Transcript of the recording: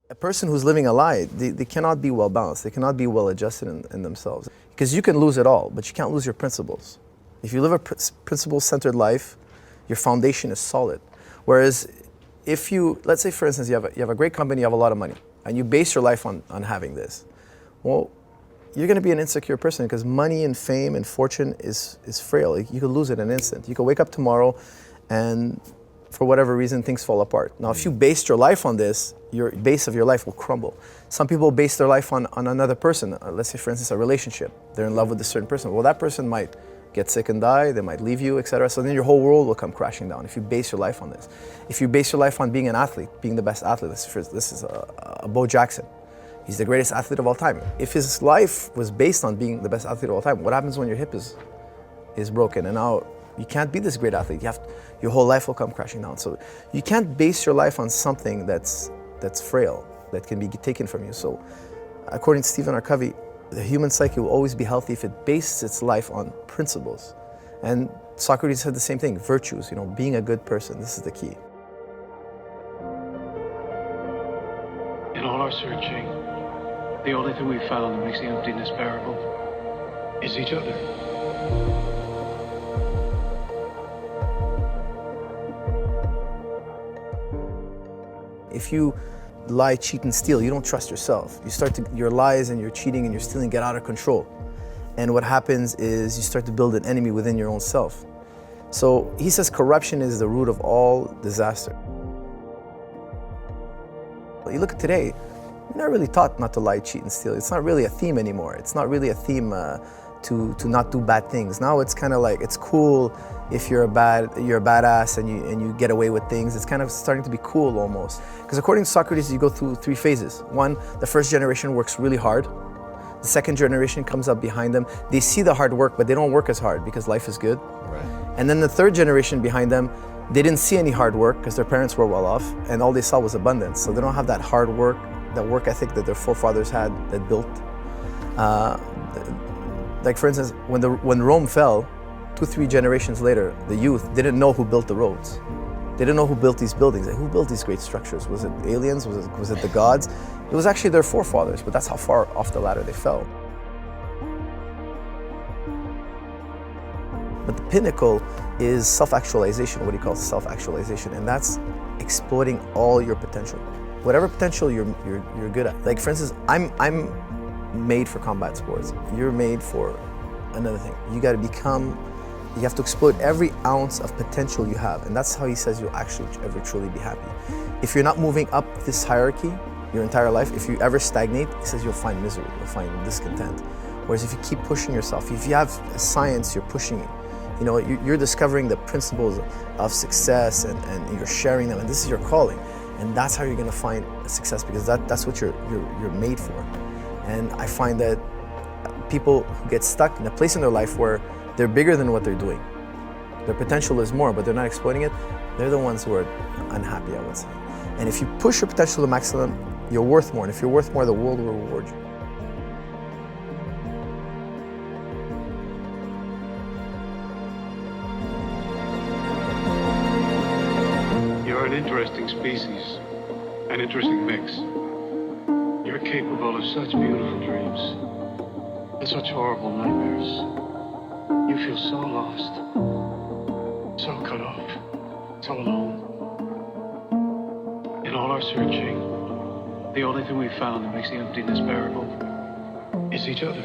A person who's living a lie, they cannot be well balanced. They cannot be well adjusted in themselves. Because you can lose it all, but you can't lose your principles. If you live a principle-centered life, your foundation is solid. Whereas if you, let's say for instance, you have a great company, you have a lot of money, and you base your life on having this, well, you're going to be an insecure person because money and fame and fortune is frail. You could lose it in an instant. You could wake up tomorrow and for whatever reason, things fall apart. Now, if you based your life on this, your base of your life will crumble. Some people base their life on another person. Let's say, for instance, a relationship. They're in love with a certain person. Well, that person might get sick and die, they might leave you, etc. So then your whole world will come crashing down if you base your life on this. If you base your life on being an athlete, being the best athlete, this is a Bo Jackson. He's the greatest athlete of all time. If his life was based on being the best athlete of all time, what happens when your hip is broken? And now you can't be this great athlete. Your whole life will come crashing down. So you can't base your life on something that's frail, that can be taken from you. So according to Stephen R. Covey, the human psyche will always be healthy if it bases its life on principles. And Socrates said the same thing, virtues, being a good person, this is the key. In all our searching, the only thing we've found that makes the emptiness bearable is each other. If you lie, cheat, and steal, you don't trust yourself. Your lies and your cheating and your stealing get out of control. And what happens is you start to build an enemy within your own self. So he says corruption is the root of all disaster. You look at today, you're not really taught not to lie, cheat, and steal. It's not really a theme anymore. It's not really a theme to not do bad things. Now it's kind of like, it's cool if you're a badass and you get away with things. It's kind of starting to be cool almost. Because according to Socrates, you go through 3 phases. One, the first generation works really hard. The second generation comes up behind them. They see the hard work, but they don't work as hard because life is good. Right. And then the third generation behind them, they didn't see any hard work because their parents were well off, and all they saw was abundance. So they don't have that hard work, that work ethic that their forefathers had, that built. Like for instance, when Rome fell, 2-3 generations later, the youth didn't know who built the roads. They didn't know who built these buildings. Like, who built these great structures? Was it aliens? Was it the gods? It was actually their forefathers, but that's how far off the ladder they fell. But the pinnacle is self-actualization, what he calls self-actualization, and that's exploiting all your potential. Whatever potential you're good at. Like for instance, I'm made for combat sports. You're made for another thing. You have to exploit every ounce of potential you have, and that's how he says you'll actually ever truly be happy. If you're not moving up this hierarchy your entire life, if you ever stagnate, he says you'll find misery, you'll find discontent. Whereas if you keep pushing yourself, if you have a science, you're pushing it. You're discovering the principles of success and you're sharing them, and this is your calling. And that's how you're gonna find success, because that's what you're made for. And I find that people who get stuck in a place in their life where they're bigger than what they're doing, their potential is more, but they're not exploiting it, they're the ones who are unhappy, I would say. And if you push your potential to the maximum, you're worth more. And if you're worth more, the world will reward you. You're an interesting species, an interesting mix. You're capable of such beautiful dreams and such horrible nightmares. You feel so lost, so cut off, so alone. In all our searching, the only thing we've found that makes the emptiness bearable is each other.